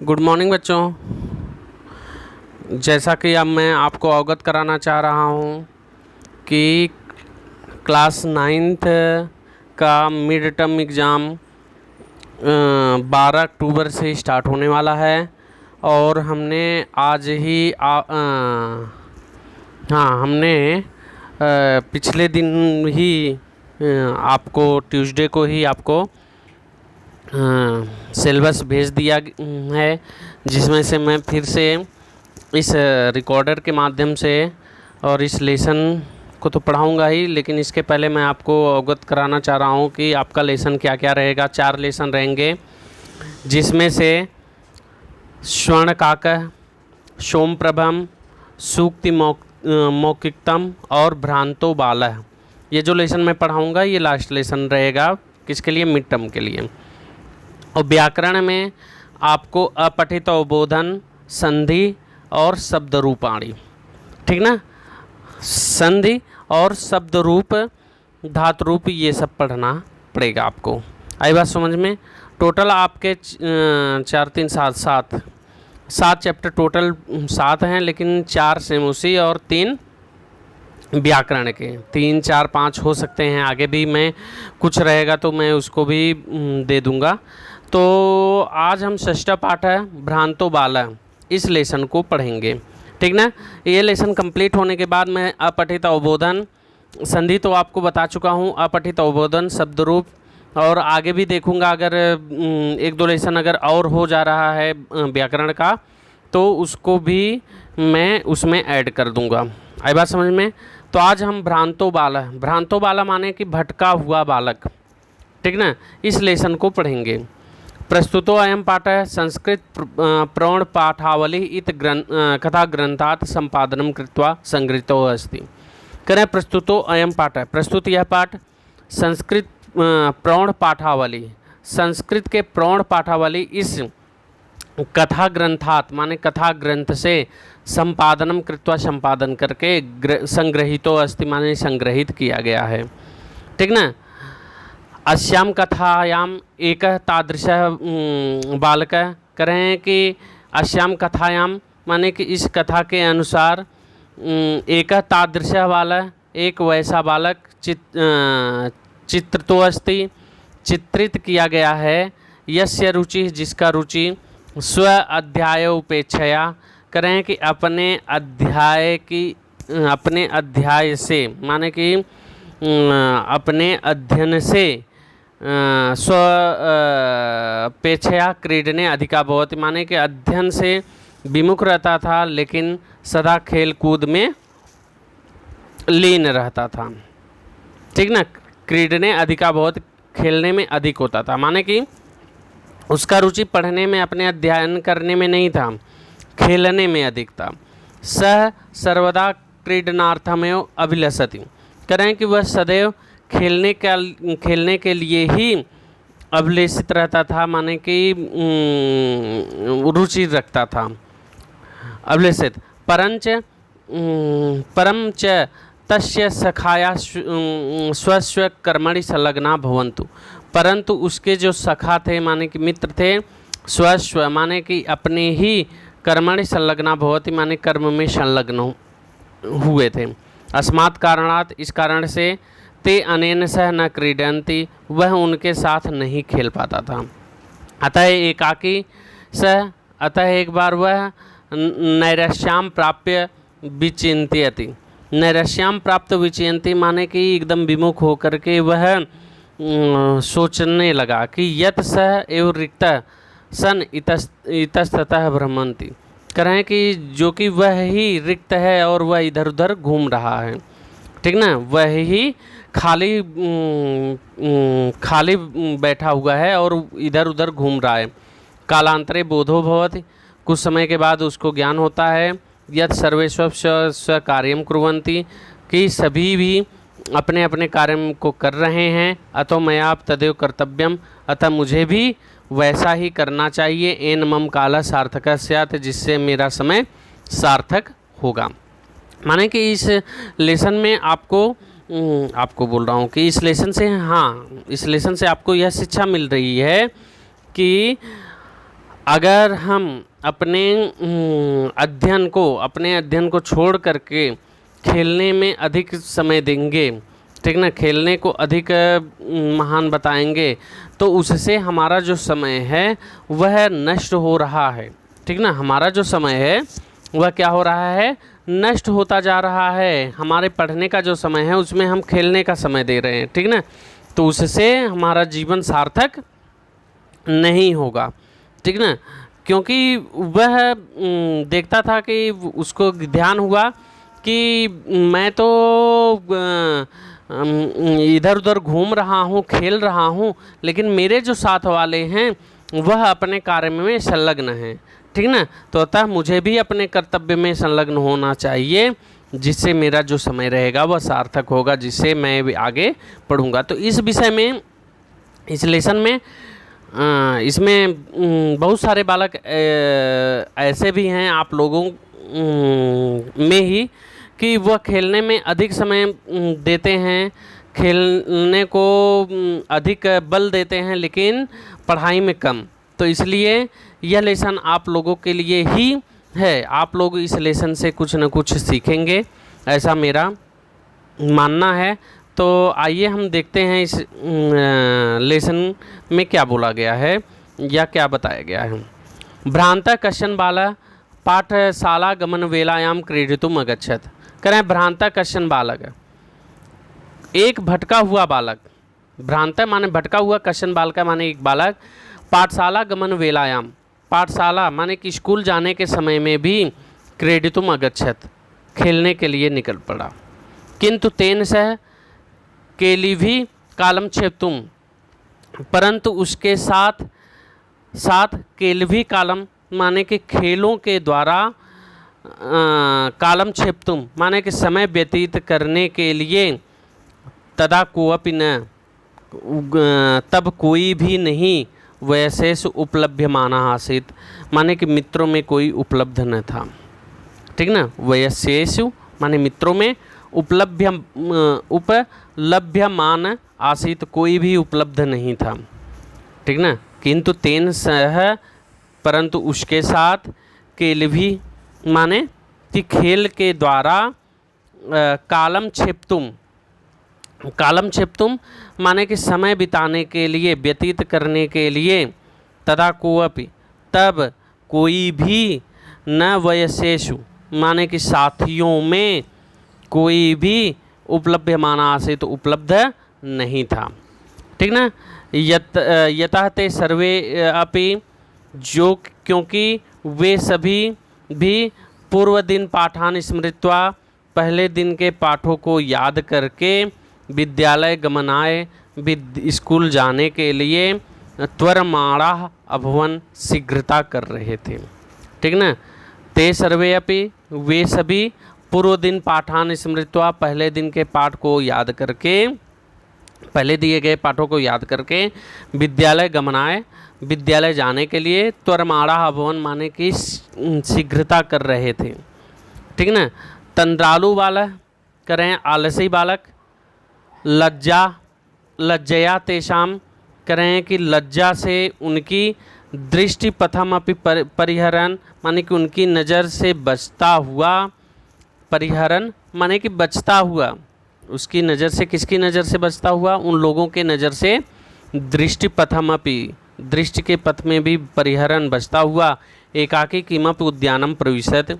Good morning बच्चों। जैसा कि अब मैं आपको अवगत कराना चाह रहा हूँ कि क्लास नाइन्थ का मिड टर्म एग्ज़ाम 12 अक्टूबर से स्टार्ट होने वाला है और हमने आज ही हमने पिछले दिन ही आपको ट्यूसडे को ही आपको सिलेबस भेज दिया है, जिसमें से मैं फिर से इस रिकॉर्डर के माध्यम से और इस लेसन को तो पढ़ाऊंगा ही, लेकिन इसके पहले मैं आपको अवगत कराना चाह रहा हूँ कि आपका लेसन क्या क्या रहेगा। 4 लेसन रहेंगे, जिसमें से स्वर्णकाकः, सोमप्रभम, सूक्ति मौखिकतम और भ्रांतो बालः। ये जो लेसन मैं पढ़ाऊंगा ये लास्ट लेसन रहेगा। किसके लिए? मिड टर्म के लिए। और व्याकरण में आपको अपठित अवबोधन, संधि और शब्द रूपाणी, ठीक ना, संधि और शब्द रूप, धातु रूप, ये सब पढ़ना पड़ेगा आपको। आई बात समझ में? टोटल आपके 4 3 7 चैप्टर टोटल 7 हैं, लेकिन 4 सेमोसी और 3 व्याकरण के। 3 4 5 हो सकते हैं, आगे भी मैं कुछ रहेगा तो मैं उसको भी दे दूंगा। तो आज हम षष्ठ पाठ है भ्रांतो बालः, इस लेसन को पढ़ेंगे, ठीक ना। ये लेसन कंप्लीट होने के बाद मैं अपठित अवबोधन, संधि तो आपको बता चुका हूँ, अपठित अवबोधन, शब्द रूप, और आगे भी देखूंगा। अगर 1-2 लेसन अगर और हो जा रहा है व्याकरण का तो उसको भी मैं उसमें ऐड कर दूंगा। आई बात समझ में? तो आज हम भ्रांतो बालः माने कि भटका हुआ बालक, ठीक ना, इस लेसन को पढ़ेंगे। प्रस्तुतो अयम पाठः संस्कृत प्रवण पाठावली इत कथा ग्रंथात् संपादनम कृत्वा संगृहीतो अस्ति। करें प्रस्तुतो अयम पाठः, प्रस्तुत यह पाठ संस्कृत प्रवण पाठावली, संस्कृत के प्रवण पाठावली इस कथा ग्रंथात् माने कथा ग्रंथ से संपादनम कृत्वा संपादन करके संग्रहीतो अस्ति माने संग्रहित किया गया है, ठीक ना। अस्याम कथायाम एक तादृशः बालकः, करें कि अस्याम कथायाम माने कि इस कथा के अनुसार एक तादृशः बालक, एक वैसा बालक चित्रितो अस्ति, चित्रित किया गया है, यस्य रुचि, जिसका रुचि स्व अध्याय उपेक्षया, करें कि अपने अध्याय से माने कि अपने अध्ययन से स्वेच्छया क्रीडने अधिका भवति, माने कि अध्ययन से विमुख रहता था लेकिन सदा खेल कूद में लीन रहता था, ठीक ना। क्रीडने अधिका भवति, खेलने में अधिक होता था, माने कि उसका रुचि पढ़ने में, अपने अध्ययन करने में नहीं था, खेलने में अधिक था। सह सर्वदा क्रीडनार्थमेव अभिलषति, करें कि वह सदैव खेलने के लिए ही अभिलषित रहता था, माने कि रुचि रखता था, अभिलषित। परम च तस्य सखाया स्वस्व कर्मणि संलग्ना भवन्तु, परंतु उसके जो सखा थे माने कि मित्र थे, स्वस्व माने कि अपने ही कर्मणि संलग्ना भवति माने कर्म में संलग्न हुए थे। अस्मात् कारणात्, इस कारण से, ते अनेन सह न क्रीडन्ति, वह उनके साथ नहीं खेल पाता था। अतः एकाकी सह, अतः एक बार वह नैरस्याम प्राप्य विचिन्त्यति, नैरस्याम प्राप्त विचिन्ति माने कि एकदम विमुख होकर के वह सोचने लगा कि यत सह एवं रिक्त सन इतस्ततः भ्रमन्ति, करें कि जो कि वह ही रिक्त है और वह इधर उधर घूम रहा है, ठीक ना, वह ही खाली बैठा हुआ है और इधर उधर घूम रहा है। कालांतरे बोधो भवति, कुछ समय के बाद उसको ज्ञान होता है, यत् सर्वे स्व कार्यम कुर्वन्ति, कि सभी भी अपने अपने कार्य को कर रहे हैं। अतो मया तदेव कर्तव्यम, अतः मुझे भी वैसा ही करना चाहिए। एन मम काला सार्थक स्यात्, जिससे मेरा समय सार्थक होगा। माने कि इस लेसन में आपको बोल रहा हूँ कि इस लेसन से आपको यह शिक्षा मिल रही है कि अगर हम अपने अध्ययन को छोड़ करके खेलने में अधिक समय देंगे, ठीक ना, खेलने को अधिक महान बताएंगे, तो उससे हमारा जो समय है वह नष्ट हो रहा है, ठीक ना। हमारा जो समय है वह क्या हो रहा है, नष्ट होता जा रहा है। हमारे पढ़ने का जो समय है उसमें हम खेलने का समय दे रहे हैं, ठीक ना। तो उससे हमारा जीवन सार्थक नहीं होगा, ठीक ना। क्योंकि वह देखता था कि उसको ध्यान हुआ कि मैं तो इधर उधर घूम रहा हूँ, खेल रहा हूँ, लेकिन मेरे जो साथ वाले हैं वह अपने कार्य में संलग्न हैं, ठीक ना। तो अतः मुझे भी अपने कर्तव्य में संलग्न होना चाहिए, जिससे मेरा जो समय रहेगा वह सार्थक होगा, जिससे मैं भी आगे पढ़ूंगा। तो इस विषय में, इस लेसन में इसमें बहुत सारे बालक ऐसे भी हैं आप लोगों में ही कि वह खेलने में अधिक समय देते हैं, खेलने को अधिक बल देते हैं, लेकिन पढ़ाई में कम। तो इसलिए यह लेसन आप लोगों के लिए ही है। आप लोग इस लेसन से कुछ न कुछ सीखेंगे, ऐसा मेरा मानना है। तो आइए हम देखते हैं इस लेसन में क्या बोला गया है या क्या बताया गया है। भ्रांता कश्चन बालः पाठशाला गमन वेलायाम क्रीडितुम अगच्छत। करें भ्रांता कश्चन बालक, एक भटका हुआ बालक, भ्रांता माने भटका हुआ, कश्चन बालका माने एक बालक, पाठशाला गमन वेलायाम, पाठशाला माने कि स्कूल जाने के समय में भी क्रीडितुम अगच्छत, खेलने के लिए निकल पड़ा। किंतु तेन सह केलिभी कालम क्षेप्तुम, परंतु उसके साथ साथ केलभी कालम माने कि खेलों के द्वारा कालम क्षेप्तुम माने कि समय व्यतीत करने के लिए, तदा कोअपि न, तब कोई भी नहीं, वैशेष उपलभ्यमाना आसीत माने कि मित्रों में कोई उपलब्ध न था, ठीक ना। वैशेष माने मित्रों में, उपलभ्यमान आसीत कोई भी उपलब्ध नहीं था, ठीक ना। किंतु तेन सह, परंतु उसके साथ, केलभी माने कि खेल के द्वारा, कालम क्षेप्तुम, कालम क्षेप्तुम माने कि समय बिताने के लिए, व्यतीत करने के लिए, तदा कोअपि तब कोई भी, न वयसेषु माने कि साथियों में कोई भी, उपलभ्यमाना आसीत तो उपलब्ध नहीं था, ठीक ना। यतः ते सर्वे अपि, जो क्योंकि वे सभी भी पूर्व दिन पाठान स्मृत्वा, पहले दिन के पाठों को याद करके, विद्यालय गमनाय, स्कूल जाने के लिए, त्वरमाणाः अभवन, शीघ्रता कर रहे थे, ठीक ना। ते सर्वे अपि, वे सभी, पूर्व दिन पाठान स्मृत्वा, पहले दिन के पाठ को याद करके, पहले दिए गए पाठों को याद करके, विद्यालय गमनाय, विद्यालय जाने के लिए, त्वरमाणाः अभवन माने कि शीघ्रता कर रहे थे, ठीक ना। तंद्रालु बालक, करें आलसी बालक, लज्जया तेषाम, करें कि लज्जा से उनकी, दृष्टि पथम अपि परिहरन माने कि उनकी नज़र से बचता हुआ, परिहरन माने कि बचता हुआ, उसकी नज़र से, किसकी नज़र से बचता हुआ, उन लोगों के नज़र से, दृष्टि पथम अपि, दृष्टि के पथ में भी परिहरन बचता हुआ, एकाकी किमपि उद्यानम प्रविशत,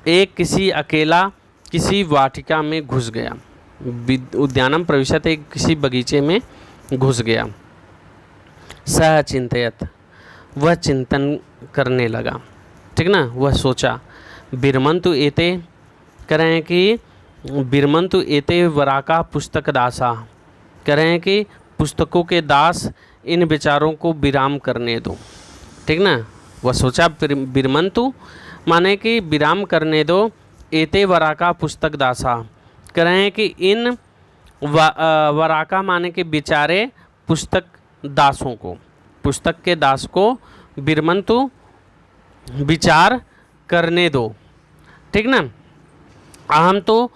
एक किसी अकेला किसी वाटिका में घुस गया, उद्यानम प्रविशत एक किसी बगीचे में घुस गया। सह चिंतयत, वह चिंतन करने लगा, ठीक ना। वह सोचा, बिरमंतु एते, करें कि बिरमंतु एते वराका पुस्तक दासा, करें कि पुस्तकों के दास इन विचारों को विराम करने दो, ठीक ना। वह सोचा, बिरमंतु माने कि विराम करने दो, एते वराका पुस्तक दासा, करें कि इन वराका माने कि बिचारे पुस्तक दासों को, पुस्तक के दास को बिरमंतु विचार करने दो, ठीक ना। अहम तो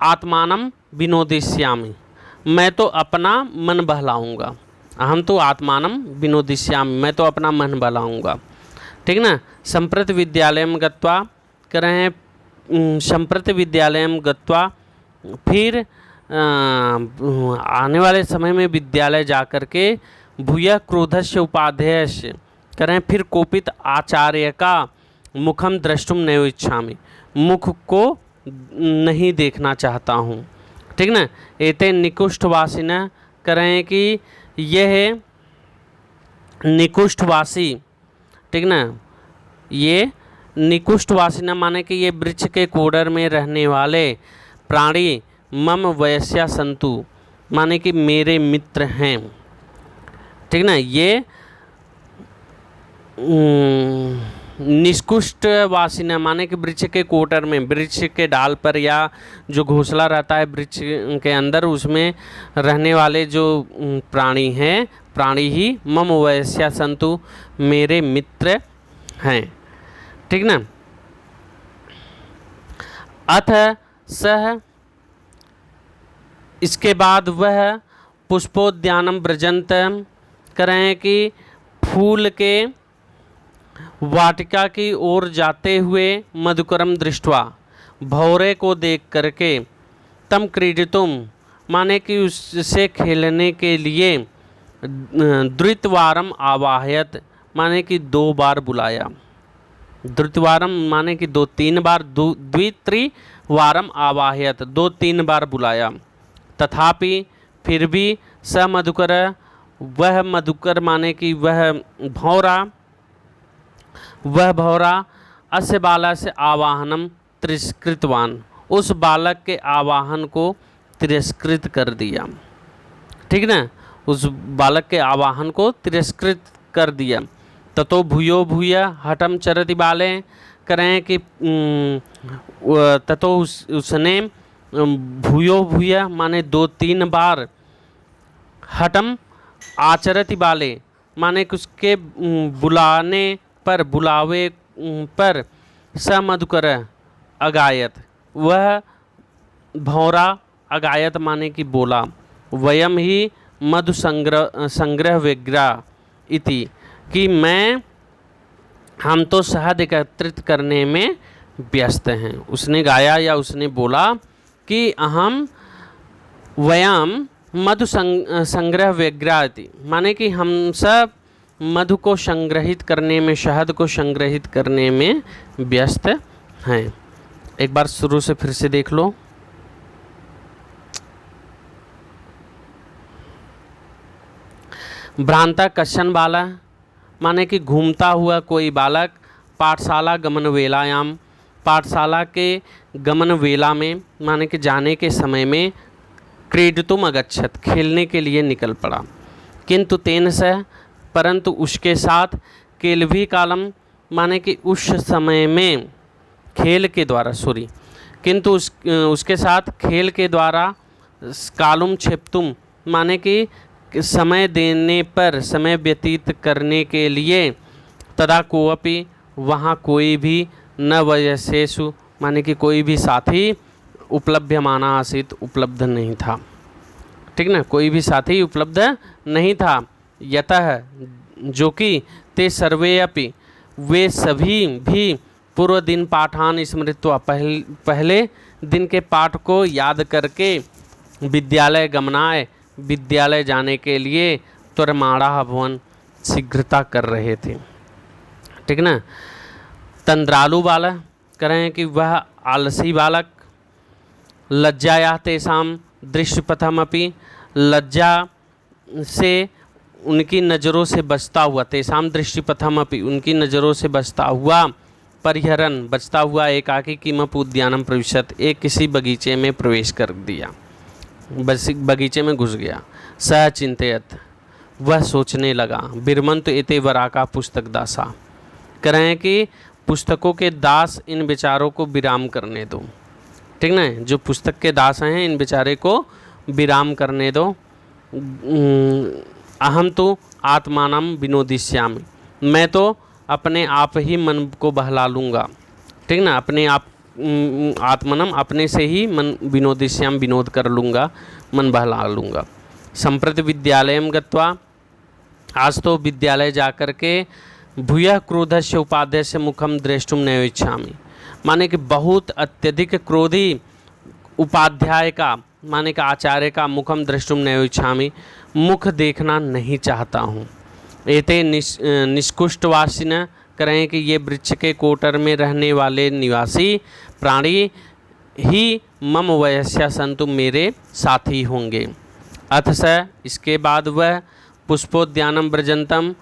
आत्मानम विनोदिष्यामि, मैं तो अपना मन बहलाऊंगा, अहम तो आत्मानम विनोदिष्यामि, मैं तो अपना मन बहलाऊंगा, ठीक ना। संप्रति विद्यालयम गत्वा कर रहे हैं, संप्रति विद्यालयम गत्वा, फिर आने वाले समय में विद्यालय जा कर के भूय क्रोधस्य उपाध्यक्ष कर रहे हैं, फिर कोपित आचार्य का मुखम द्रष्टुम नैव इच्छामि, मुख को नहीं देखना चाहता हूँ। ठीक ना। एते निकुष्ठवासिन कर रहे हैं कि यह निकुष्ठवासी, ठीक ना, ये निकुष्ठवासी न माने कि ये वृक्ष के कोडर में रहने वाले प्राणी मम वयस्या संतु माने कि मेरे मित्र हैं। ठीक ना। ये निष्कुष्टवासी न माने कि वृक्ष के कोटर में, वृक्ष के डाल पर या जो घोंसला रहता है वृक्ष के अंदर, उसमें रहने वाले जो प्राणी हैं, प्राणी ही मम वयस्या संतु मेरे मित्र हैं। ठीक ना। अथ सह, इसके बाद वह पुष्पोद्यानम व्रजंत कर रहे हैं कि फूल के वाटिका की ओर जाते हुए मधुकरम दृष्टवा, भौरे को देख करके, तम क्रीडितुम माने कि उससे खेलने के लिए, द्वितवारम आवाहयत माने कि 2 बार बुलाया, द्वितवारम माने कि 2-3 बार, द्वित्रिवारम आवाहयत 2-3 बार बुलाया। तथापि फिर भी स मधुकर, वह मधुकर माने कि वह भौरा अस्य बालक से आवाहनम तिरस्कृतवान, उस बालक के आवाहन को तिरस्कृत कर दिया। ठीक ना। उस बालक के आवाहन को तिरस्कृत कर दिया। ततो भूयो भूय हठम चरति बाले करें कि ततो उसने भूयो भूय माने 2-3 बार, हठम आचरति बाले माने कि उसके बुलाने पर, बुलावे पर, स मधुकर अगायत, वह भौरा अगायत माने कि बोला, वयम ही मधु संग्रह विग्रह इति, कि हम तो शहद एकत्रित करने में व्यस्त हैं। उसने गाया या उसने बोला कि अहम वयम मधु संग्रह विग्रह इति, माने कि हम सब मधु को संग्रहित करने में, शहद को संग्रहित करने में व्यस्त हैं। एक बार शुरू से फिर से देख लो। भ्रांता कश्चन बाला माने कि घूमता हुआ कोई बालक, पाठशाला गमन वेलायाम, पाठशाला के गमन वेला में माने कि जाने के समय में, क्रीडितुम अगच्छत खेलने के लिए निकल पड़ा। किंतु तेन सह परंतु उसके साथ, केलभी कालम माने कि उस समय में, खेल के द्वारा, किंतु उसके साथ खेल के द्वारा, कालुम क्षिप्तुम माने कि समय देने पर, समय व्यतीत करने के लिए, तदा कोअपि वहाँ कोई भी न वयसेषु माने कि कोई भी साथी उपलभ्यमाना आसीत उपलब्ध नहीं था। ठीक ना। कोई भी साथी उपलब्ध नहीं था। यतः जो कि ते सर्वे अपि वे सभी भी पूर्व दिन पाठान स्मृत्वा पहले दिन के पाठ को याद करके विद्यालय गमनाय विद्यालय जाने के लिए त्वरमाणा भवन शीघ्रता कर रहे थे। ठीक ना। तंद्रालु बालक कह रहे हैं कि वह आलसी बालक, लज्जाया तेषाम दृष्टिपथमपि लज्जा से उनकी नज़रों से बचता हुआ, तेषाम दृष्टिपथमपि उनकी नज़रों से बचता हुआ, परिहरन बचता हुआ एकाकी किमप उद्यानम प्रविशत एक किसी बगीचे में प्रवेश कर दिया, बगीचे में घुस गया। सह चिंतयत वह सोचने लगा, बिरमंत एते वराका पुस्तक दासा कह रहे हैं कि पुस्तकों के दास इन विचारों को विराम करने दो। ठीक ना। जो पुस्तक के दास हैं इन बेचारे को विराम करने दो। अहम तो आत्मानम विनोदिष्यामि, मैं तो अपने आप ही मन को बहला लूँगा। ठीक ना। अपने आप आत्मनम अपने से ही मन विनोदिष्याम विनोद कर लूँगा, मन बहला लूँगा। संप्रति विद्यालयम गत्वा आज तो विद्यालय जा कर के भूयः क्रोधस्य उपादेयस्य मुखम द्रष्टुम नैव इच्छामि, माने कि बहुत अत्यधिक क्रोधी उपाध्याय का, माने कि आचार्य का मुखम द्रष्टुम नैव इच्छामि, मुख देखना नहीं चाहता हूँ। एते निष्कुष्टवासिन, करें कि ये वृक्ष के कोटर में रहने वाले निवासी प्राणी ही मम वयस्या संतु, मेरे साथी होंगे। अथ स, इसके बाद वह पुष्पोद्यानम व्रजंतम,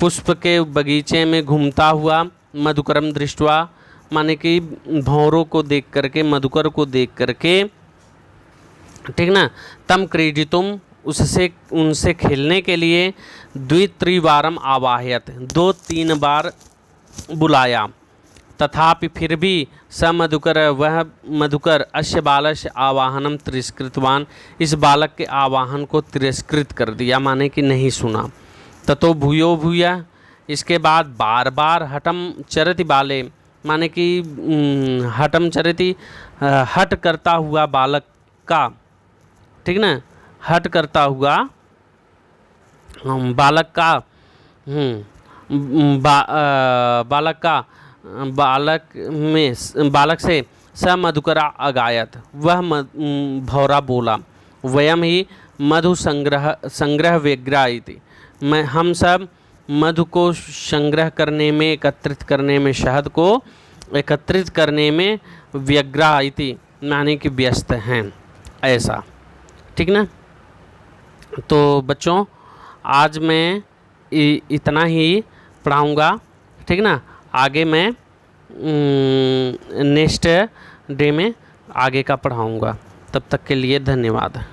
पुष्प के बगीचे में घूमता हुआ, मधुकरम दृष्टवा, माने कि भंवरों को देख करके, मधुकर को देख करके, ठीक ना, तम क्रीडितुम, उससे उनसे खेलने के लिए, द्वित्रिवारम आवाहयत, 2-3 बार बुलाया, तथापि फिर भी स मधुकर, वह मधुकर अस्य बालस्य आवाहनम तिरस्कृतवान, इस बालक के आवाहन को तिरस्कृत कर दिया, माने कि नहीं सुना। ततो भूयो भूया, इसके बाद बार बार हठम चरति बाले, माने कि हठम चरति, हट करता हुआ बालक का, ठीक ना, हट करता हुआ बालक का, बालक से स मधुकरा अगायत, वह भौरा बोला, वयम ही मधु संग्रह व्यग्रा इति, मैं हम सब मधु को संग्रह करने में, एकत्रित करने में, शहद को एकत्रित करने में व्यग्रा इति, माने कि व्यस्त हैं, ऐसा, ठीक ना। तो बच्चों आज मैं इतना ही पढ़ाऊँगा, ठीक ना, आगे मैं नेक्स्ट डे में आगे का पढ़ाऊँगा। तब तक के लिए धन्यवाद।